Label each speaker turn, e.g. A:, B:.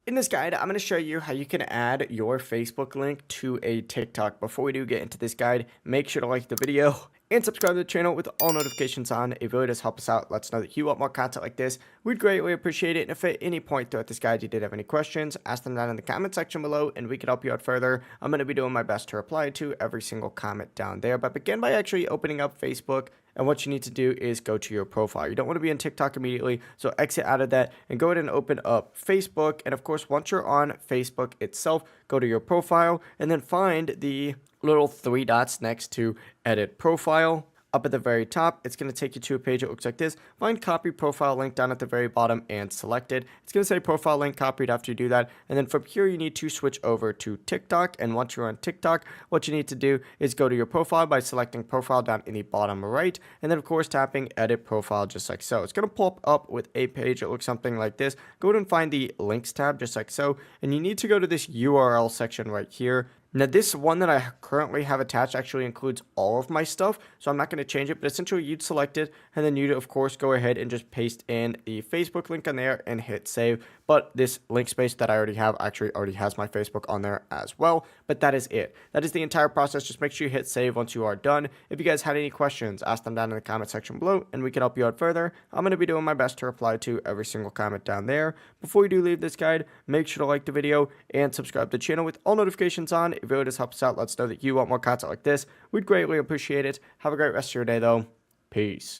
A: In this guide, I'm going to show you how you can add your Facebook link to a TikTok. Before we do get into this guide, make sure to like the video and subscribe to the channel with all notifications on. It really does help us out. Let us know that you want more content like this. We'd greatly appreciate it. And if at any point throughout this guide you did have any questions, ask them down in the comment section below and we can help you out further. I'm going to be doing my best to reply to every single comment down there. But begin by actually opening up Facebook. And what you need to do is go to your profile. You don't want to be in TikTok immediately, so exit out of that and go ahead and open up Facebook. And of course, once you're on Facebook itself, go to your profile and then find the little three dots next to edit profile. Up at the very top, it's going to take you to a page that looks like this. Find copy profile link down at the very bottom and select it. It's going to say profile link copied after you do that. And then from here, you need to switch over to TikTok. And once you're on TikTok, what you need to do is go to your profile by selecting profile down in the bottom right. And then, of course, tapping edit profile just like so. It's going to pop up with a page that looks something like this. Go ahead and find the links tab just like so. And you need to go to this URL section right here. Now, this one that I currently have attached actually includes all of my stuff, so I'm not going to change it, but essentially you'd select it, and then you'd, of course, go ahead and just paste in the Facebook link on there and hit save. But this link space that I already have actually already has my Facebook on there as well, but that is it. That is the entire process. Just make sure you hit save once you are done. If you guys had any questions, ask them down in the comment section below, and we can help you out further. I'm going to be doing my best to reply to every single comment down there. Before you do leave this guide, make sure to like the video and subscribe to the channel with all notifications on. It really does help us out. Let us know that you want more content like this. We'd greatly appreciate it. Have a great rest of your day, though. Peace.